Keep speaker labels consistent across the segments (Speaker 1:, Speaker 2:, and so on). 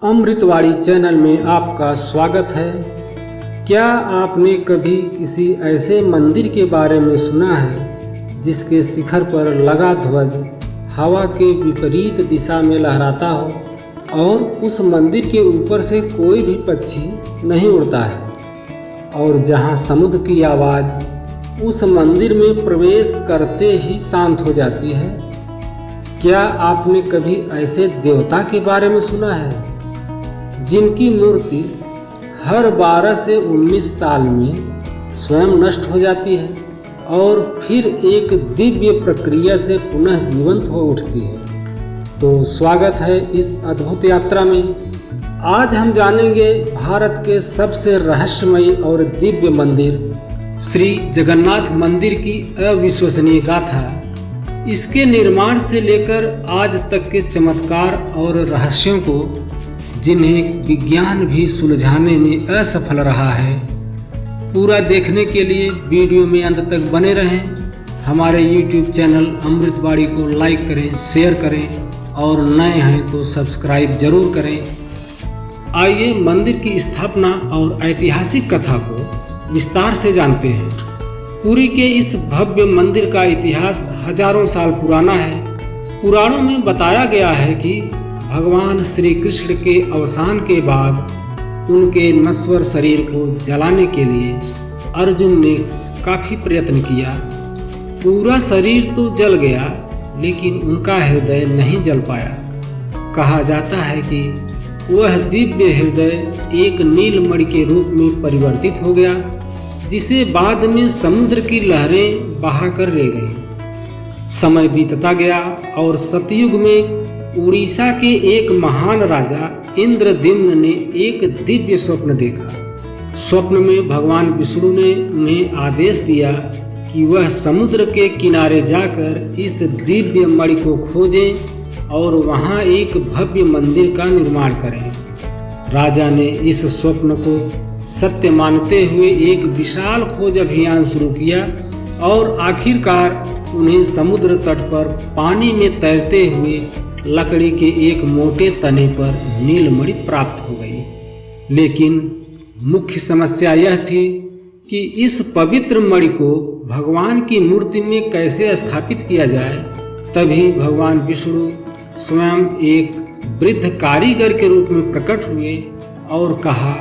Speaker 1: अमृतवाणी चैनल में आपका स्वागत है। क्या आपने कभी किसी ऐसे मंदिर के बारे में सुना है जिसके शिखर पर लगा ध्वज हवा के विपरीत दिशा में लहराता हो और उस मंदिर के ऊपर से कोई भी पक्षी नहीं उड़ता है, और जहां समुद्र की आवाज़ उस मंदिर में प्रवेश करते ही शांत हो जाती है? क्या आपने कभी ऐसे देवता के बारे में सुना है जिनकी मूर्ति हर 12 से 19 साल में स्वयं नष्ट हो जाती है और फिर एक दिव्य प्रक्रिया से पुनः जीवंत हो उठती है? तो स्वागत है इस अद्भुत यात्रा में। आज हम जानेंगे भारत के सबसे रहस्यमयी और दिव्य मंदिर श्री जगन्नाथ मंदिर की अविश्वसनीय गाथा, इसके निर्माण से लेकर आज तक के चमत्कार और रहस्यों को जिन्हें विज्ञान भी सुलझाने में असफल रहा है। पूरा देखने के लिए वीडियो में अंत तक बने रहें। हमारे YouTube चैनल अमृतवाणी को लाइक करें, शेयर करें और नए हैं तो सब्सक्राइब जरूर करें। आइए मंदिर की स्थापना और ऐतिहासिक कथा को विस्तार से जानते हैं। पुरी के इस भव्य मंदिर का इतिहास हजारों साल पुराना है। पुराणों में बताया गया है कि भगवान श्री कृष्ण के अवसान के बाद उनके नश्वर शरीर को जलाने के लिए अर्जुन ने काफ़ी प्रयत्न किया। पूरा शरीर तो जल गया, लेकिन उनका हृदय नहीं जल पाया। कहा जाता है कि वह दिव्य हृदय एक नीलमणि के रूप में परिवर्तित हो गया, जिसे बाद में समुद्र की लहरें बहाकर ले गईं। समय बीतता गया और सतयुग में उड़ीसा के एक महान राजा इंद्रद्युम्न ने एक दिव्य स्वप्न देखा। स्वप्न में भगवान विष्णु ने उन्हें आदेश दिया कि वह समुद्र के किनारे जाकर इस दिव्य मणि को खोजें और वहां एक भव्य मंदिर का निर्माण करें। राजा ने इस स्वप्न को सत्य मानते हुए एक विशाल खोज अभियान शुरू किया और आखिरकार उन्हें समुद्र तट पर पानी में तैरते हुए लकड़ी के एक मोटे तने पर नीलमणि प्राप्त हो गई। लेकिन मुख्य समस्या यह थी कि इस पवित्र मणि को भगवान की मूर्ति में कैसे स्थापित किया जाए। तभी भगवान विष्णु स्वयं एक वृद्ध कारीगर के रूप में प्रकट हुए और कहा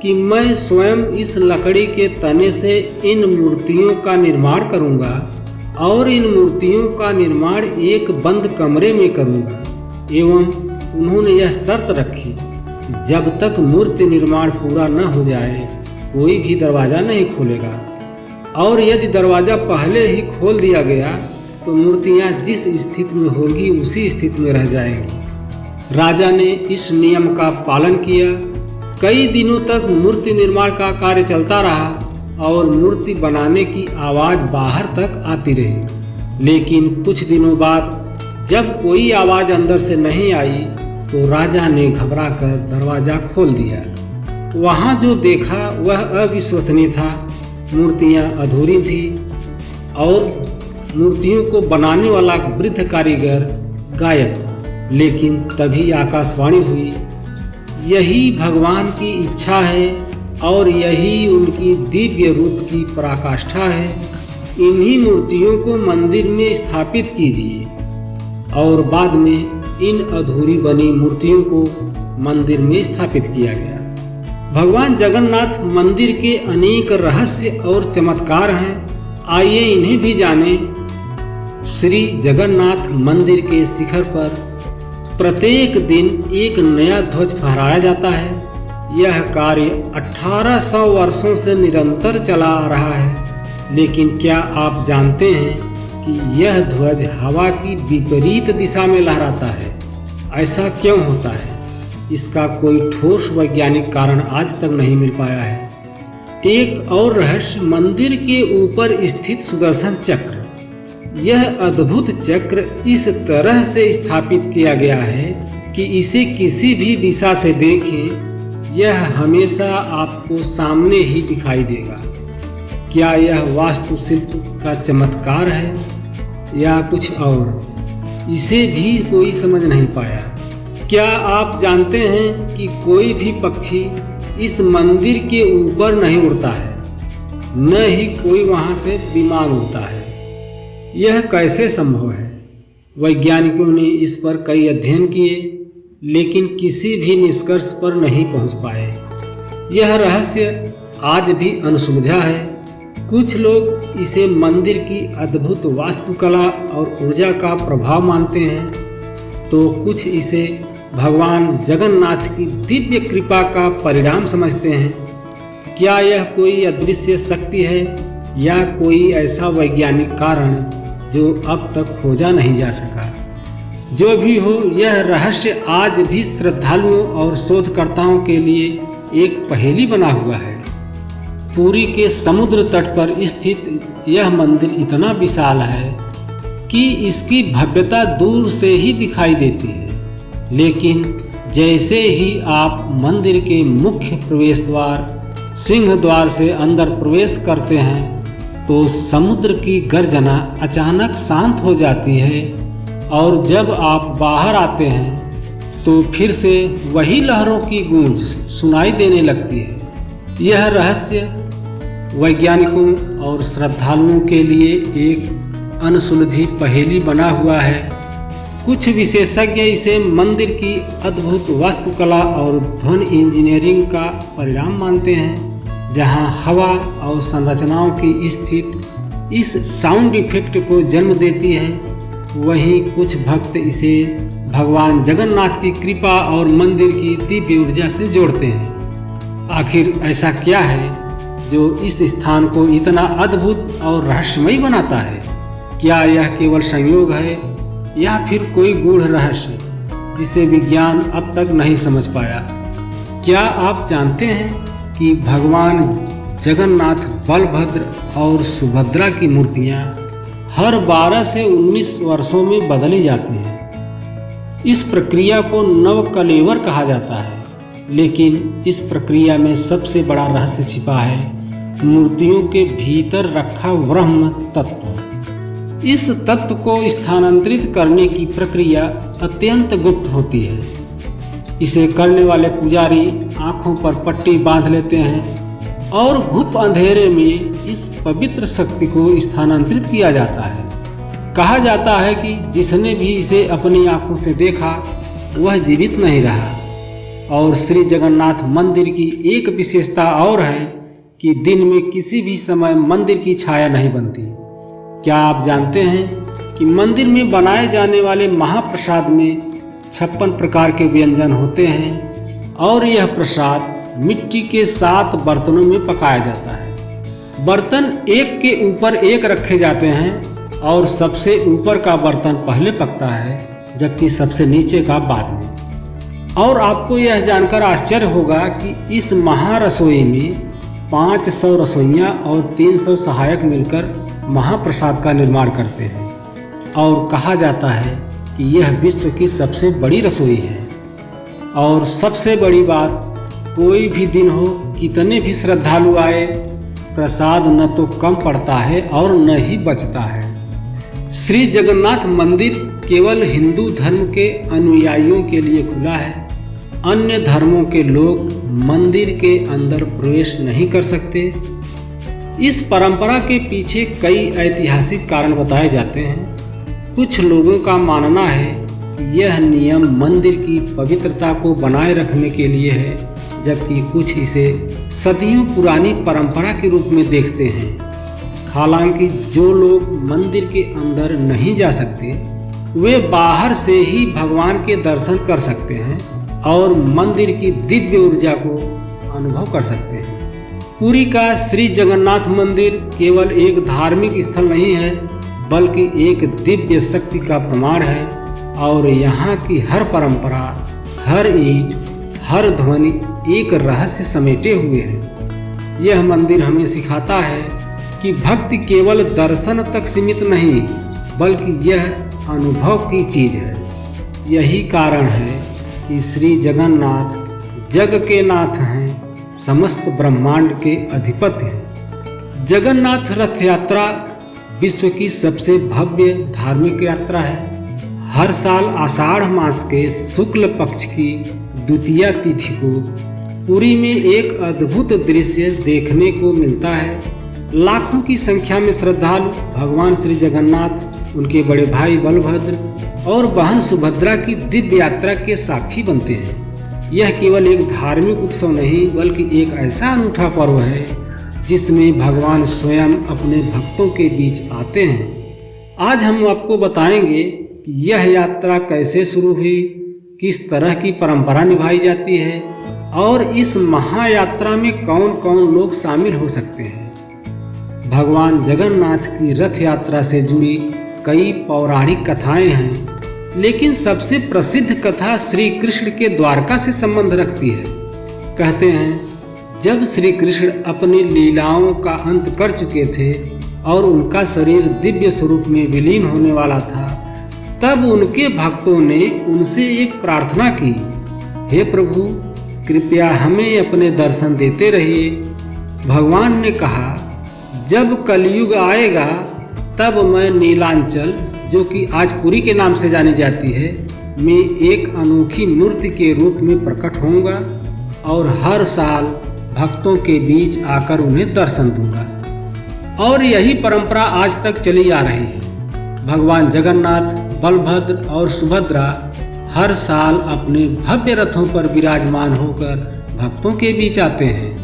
Speaker 1: कि मैं स्वयं इस लकड़ी के तने से इन मूर्तियों का निर्माण करूंगा और इन मूर्तियों का निर्माण एक बंद कमरे में करूंगा। एवं उन्होंने यह शर्त रखी, जब तक मूर्ति निर्माण पूरा न हो जाए कोई भी दरवाज़ा नहीं खोलेगा, और यदि दरवाज़ा पहले ही खोल दिया गया तो मूर्तियां जिस स्थिति में होंगी उसी स्थिति में रह जाएंगी। राजा ने इस नियम का पालन किया। कई दिनों तक मूर्ति निर्माण का कार्य चलता रहा और मूर्ति बनाने की आवाज़ बाहर तक आती रही। लेकिन कुछ दिनों बाद जब कोई आवाज़ अंदर से नहीं आई तो राजा ने घबराकर दरवाज़ा खोल दिया। वहाँ जो देखा वह अविश्वसनीय था। मूर्तियाँ अधूरी थी और मूर्तियों को बनाने वाला वृद्ध कारीगर गायब था। लेकिन तभी आकाशवाणी हुई, यही भगवान की इच्छा है और यही उनकी दिव्य रूप की पराकाष्ठा है। इन्हीं मूर्तियों को मंदिर में स्थापित कीजिए। और बाद में इन अधूरी बनी मूर्तियों को मंदिर में स्थापित किया गया। भगवान जगन्नाथ मंदिर के अनेक रहस्य और चमत्कार हैं। आइए इन्हें भी जानें। श्री जगन्नाथ मंदिर के शिखर पर प्रत्येक दिन एक नया ध्वज फहराया जाता है। यह कार्य 1800 वर्षों से निरंतर चला आ रहा है। लेकिन क्या आप जानते हैं कि यह ध्वज हवा की विपरीत दिशा में लहराता है? ऐसा क्यों होता है? इसका कोई ठोस वैज्ञानिक कारण आज तक नहीं मिल पाया है। एक और रहस्य मंदिर के ऊपर स्थित सुदर्शन चक्र। यह अद्भुत चक्र इस तरह से स्थापित किया गया है कि इसे किसी भी दिशा से देखें, यह हमेशा आपको सामने ही दिखाई देगा। क्या यह वास्तुशिल्प का चमत्कार है या कुछ और? इसे भी कोई समझ नहीं पाया। क्या आप जानते हैं कि कोई भी पक्षी इस मंदिर के ऊपर नहीं उड़ता है, न ही कोई वहां से विमान उड़ता है। यह कैसे संभव है? वैज्ञानिकों ने इस पर कई अध्ययन किए, लेकिन किसी भी निष्कर्ष पर नहीं पहुंच पाए। यह रहस्य आज भी अनसुलझा है। कुछ लोग इसे मंदिर की अद्भुत वास्तुकला और ऊर्जा का प्रभाव मानते हैं, तो कुछ इसे भगवान जगन्नाथ की दिव्य कृपा का परिणाम समझते हैं। क्या यह कोई अदृश्य शक्ति है या कोई ऐसा वैज्ञानिक कारण जो अब तक खोजा नहीं जा सका? जो भी हो, यह रहस्य आज भी श्रद्धालुओं और शोधकर्ताओं के लिए एक पहेली बना हुआ है। पुरी के समुद्र तट पर स्थित यह मंदिर इतना विशाल है कि इसकी भव्यता दूर से ही दिखाई देती है, लेकिन जैसे ही आप मंदिर के मुख्य प्रवेश द्वार सिंह द्वार से अंदर प्रवेश करते हैं तो समुद्र की गर्जना अचानक शांत हो जाती है, और जब आप बाहर आते हैं तो फिर से वही लहरों की गूंज सुनाई देने लगती है। यह रहस्य वैज्ञानिकों और श्रद्धालुओं के लिए एक अनसुलझी पहेली बना हुआ है। कुछ विशेषज्ञ इसे मंदिर की अद्भुत वास्तुकला और ध्वनि इंजीनियरिंग का परिणाम मानते हैं, जहां हवा और संरचनाओं की स्थिति इस साउंड इफेक्ट को जन्म देती है। वहीं कुछ भक्त इसे भगवान जगन्नाथ की कृपा और मंदिर की दिव्य ऊर्जा से जोड़ते हैं। आखिर ऐसा क्या है जो इस स्थान को इतना अद्भुत और रहस्यमय बनाता है? क्या यह केवल संयोग है या फिर कोई गूढ़ रहस्य जिसे विज्ञान अब तक नहीं समझ पाया? क्या आप जानते हैं कि भगवान जगन्नाथ, बलभद्र और सुभद्रा की मूर्तियां हर 12 से 19 वर्षों में बदली जाती हैं। इस प्रक्रिया को नवकलेवर कहा जाता है, लेकिन इस प्रक्रिया में सबसे बड़ा रहस्य छिपा है मूर्तियों के भीतर रखा ब्रह्म तत्व। इस तत्व को स्थानांतरित करने की प्रक्रिया अत्यंत गुप्त होती है। इसे करने वाले पुजारी आंखों पर पट्टी बांध लेते हैं और गुप्त अंधेरे में इस पवित्र शक्ति को स्थानांतरित किया जाता है। कहा जाता है कि जिसने भी इसे अपनी आंखों से देखा वह जीवित नहीं रहा। और श्री जगन्नाथ मंदिर की एक विशेषता और है कि दिन में किसी भी समय मंदिर की छाया नहीं बनती। क्या आप जानते हैं कि मंदिर में बनाए जाने वाले महाप्रसाद में 56 प्रकार के व्यंजन होते हैं और यह प्रसाद मिट्टी के 7 बर्तनों में पकाया जाता है। बर्तन एक के ऊपर एक रखे जाते हैं और सबसे ऊपर का बर्तन पहले पकता है, जबकि सबसे नीचे का बाद में। और आपको यह जानकर आश्चर्य होगा कि इस महारसोई में 500 रसोइयाँ और 300 सहायक मिलकर महाप्रसाद का निर्माण करते हैं। और कहा जाता है कि यह विश्व की सबसे बड़ी रसोई है। और सबसे बड़ी बात, कोई भी दिन हो, कितने भी श्रद्धालु आए, प्रसाद न तो कम पड़ता है और न ही बचता है। श्री जगन्नाथ मंदिर केवल हिंदू धर्म के अनुयायियों के लिए खुला है। अन्य धर्मों के लोग मंदिर के अंदर प्रवेश नहीं कर सकते। इस परंपरा के पीछे कई ऐतिहासिक कारण बताए जाते हैं। कुछ लोगों का मानना है कि यह नियम मंदिर की पवित्रता को बनाए रखने के लिए है, जबकि कुछ इसे सदियों पुरानी परंपरा के रूप में देखते हैं। हालांकि जो लोग मंदिर के अंदर नहीं जा सकते, वे बाहर से ही भगवान के दर्शन कर सकते हैं और मंदिर की दिव्य ऊर्जा को अनुभव कर सकते हैं। पुरी का श्री जगन्नाथ मंदिर केवल एक धार्मिक स्थल नहीं है, बल्कि एक दिव्य शक्ति का प्रमाण है। और यहाँ की हर परंपरा, हर ईंट, हर ध्वनि एक रहस्य समेटे हुए है। यह मंदिर हमें सिखाता है कि भक्ति केवल दर्शन तक सीमित नहीं, बल्कि यह अनुभव की चीज है। यही कारण है कि श्री जगन्नाथ जग के नाथ हैं, समस्त ब्रह्मांड के अधिपति हैं। जगन्नाथ रथ यात्रा विश्व की सबसे भव्य धार्मिक यात्रा है। हर साल आषाढ़ मास के शुक्ल पक्ष की द्वितीया तिथि को पुरी में एक अद्भुत दृश्य देखने को मिलता है। लाखों की संख्या में श्रद्धालु भगवान श्री जगन्नाथ, उनके बड़े भाई बलभद्र और बहन सुभद्रा की दिव्य यात्रा के साक्षी बनते हैं। यह केवल एक धार्मिक उत्सव नहीं बल्कि एक ऐसा अनूठा पर्व है जिसमें भगवान स्वयं अपने भक्तों के बीच आते हैं। आज हम आपको बताएंगे कि यह यात्रा कैसे शुरू हुई, किस तरह की परंपरा निभाई जाती है और इस महायात्रा में कौन कौन लोग शामिल हो सकते हैं। भगवान जगन्नाथ की रथ यात्रा से जुड़ी कई पौराणिक कथाएं हैं, लेकिन सबसे प्रसिद्ध कथा श्री कृष्ण के द्वारका से संबंध रखती है। कहते हैं जब श्री कृष्ण अपनी लीलाओं का अंत कर चुके थे और उनका शरीर दिव्य स्वरूप में विलीन होने वाला था, तब उनके भक्तों ने उनसे एक प्रार्थना की, हे प्रभु कृपया हमें अपने दर्शन देते रहिए। भगवान ने कहा, जब कलयुग आएगा तब मैं नीलांचल, जो कि आज पुरी के नाम से जानी जाती है, में एक अनोखी मूर्ति के रूप में प्रकट होऊंगा और हर साल भक्तों के बीच आकर उन्हें दर्शन दूंगा। और यही परंपरा आज तक चली आ रही है। भगवान जगन्नाथ, बलभद्र और सुभद्रा हर साल अपने भव्य रथों पर विराजमान होकर भक्तों के बीच आते हैं।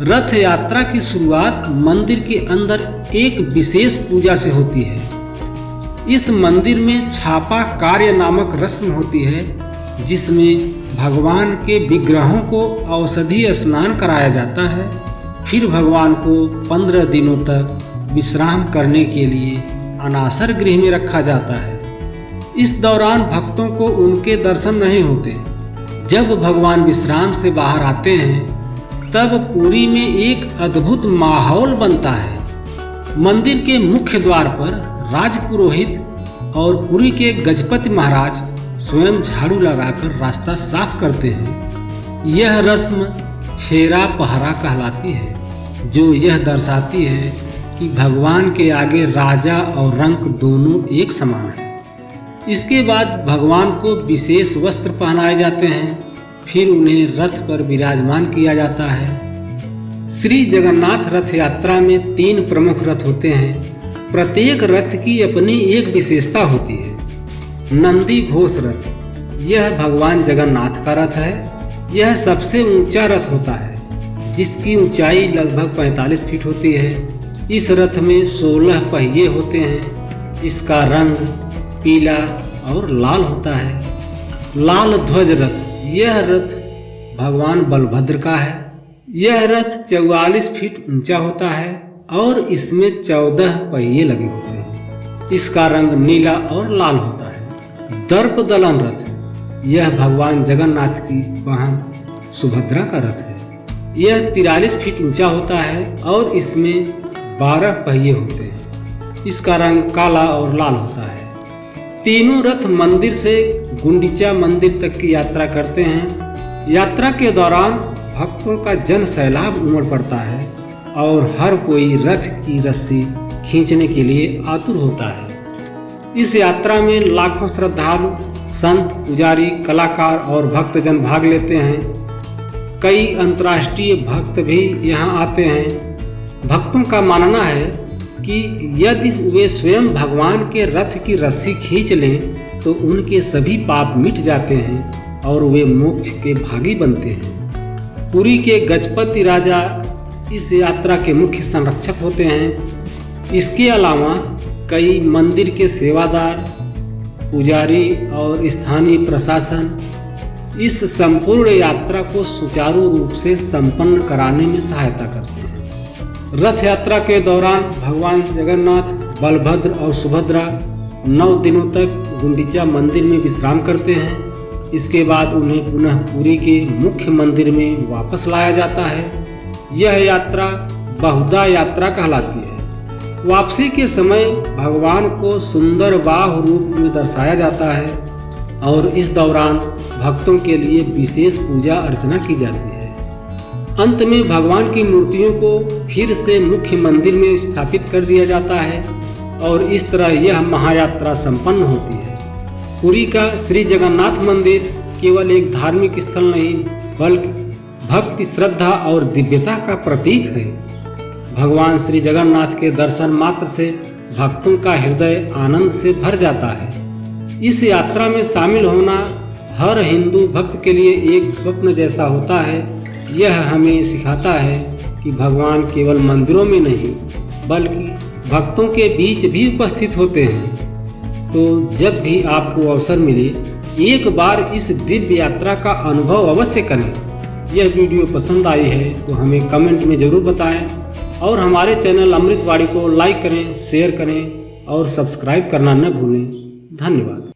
Speaker 1: रथ यात्रा की शुरुआत मंदिर के अंदर एक विशेष पूजा से होती है। इस मंदिर में छापा कार्य नामक रस्म होती है, जिसमें भगवान के विग्रहों को औषधि स्नान कराया जाता है। फिर भगवान को 15 दिनों तक विश्राम करने के लिए अनासर गृह में रखा जाता है। इस दौरान भक्तों को उनके दर्शन नहीं होते। जब भगवान विश्राम से बाहर आते हैं तब पुरी में एक अद्भुत माहौल बनता है। मंदिर के मुख्य द्वार पर राजपुरोहित और पुरी के गजपति महाराज स्वयं झाड़ू लगाकर रास्ता साफ करते हैं। यह रस्म छेरा पहरा कहलाती है, जो यह दर्शाती है कि भगवान के आगे राजा और रंक दोनों एक समान हैं। इसके बाद भगवान को विशेष वस्त्र पहनाए जाते हैं, फिर उन्हें रथ पर विराजमान किया जाता है। श्री जगन्नाथ रथ यात्रा में 3 प्रमुख रथ होते हैं। प्रत्येक रथ की अपनी एक विशेषता होती है। नंदी घोष रथ, यह भगवान जगन्नाथ का रथ है। यह सबसे ऊंचा रथ होता है, जिसकी ऊंचाई लगभग 45 फीट होती है। इस रथ में 16 पहिए होते हैं। इसका रंग पीला और लाल होता है। लाल ध्वज रथ, यह रथ भगवान बलभद्र का है। यह रथ 44 फीट ऊंचा होता है और इसमें 14 पहिए लगे होते हैं। इसका रंग नीला और लाल होता है। दर्प दलन रथ, यह भगवान जगन्नाथ की बहन सुभद्रा का रथ है। यह 43 फीट ऊंचा होता है और इसमें 12 पहिए होते हैं। इसका रंग काला और लाल होता है। तीनों रथ मंदिर से गुंडीचा मंदिर तक की यात्रा करते हैं। यात्रा के दौरान भक्तों का जन सैलाब उमड़ पड़ता है और हर कोई रथ की रस्सी खींचने के लिए आतुर होता है। इस यात्रा में लाखों श्रद्धालु, संत, पुजारी, कलाकार और भक्तजन भाग लेते हैं। कई अंतर्राष्ट्रीय भक्त भी यहाँ आते हैं। भक्तों का मानना है कि यदि वे स्वयं भगवान के रथ की रस्सी खींच लें तो उनके सभी पाप मिट जाते हैं और वे मोक्ष के भागी बनते हैं। पुरी के गजपति राजा इस यात्रा के मुख्य संरक्षक होते हैं। इसके अलावा कई मंदिर के सेवादार, पुजारी और स्थानीय प्रशासन इस संपूर्ण यात्रा को सुचारू रूप से संपन्न कराने में सहायता करते हैं। रथ यात्रा के दौरान भगवान जगन्नाथ, बलभद्र और सुभद्रा 9 दिनों तक गुंडीचा मंदिर में विश्राम करते हैं। इसके बाद उन्हें पुनः पुरी के मुख्य मंदिर में वापस लाया जाता है। यह यात्रा बहुधा यात्रा कहलाती है। वापसी के समय भगवान को सुंदर बाह रूप में दर्शाया जाता है और इस दौरान भक्तों के लिए विशेष पूजा अर्चना की जाती है। अंत में भगवान की मूर्तियों को फिर से मुख्य मंदिर में स्थापित कर दिया जाता है और इस तरह यह महायात्रा संपन्न होती है। पुरी का श्री जगन्नाथ मंदिर केवल एक धार्मिक स्थल नहीं बल्कि भक्ति, श्रद्धा और दिव्यता का प्रतीक है। भगवान श्री जगन्नाथ के दर्शन मात्र से भक्तों का हृदय आनंद से भर जाता है। इस यात्रा में शामिल होना हर हिंदू भक्त के लिए एक स्वप्न जैसा होता है। यह हमें सिखाता है कि भगवान केवल मंदिरों में नहीं बल्कि भक्तों के बीच भी उपस्थित होते हैं। तो जब भी आपको अवसर मिले एक बार इस दिव्य यात्रा का अनुभव अवश्य करें। यह वीडियो पसंद आई है तो हमें कमेंट में ज़रूर बताएं और हमारे चैनल अमृतवाणी को लाइक करें, शेयर करें और सब्सक्राइब करना न भूलें। धन्यवाद।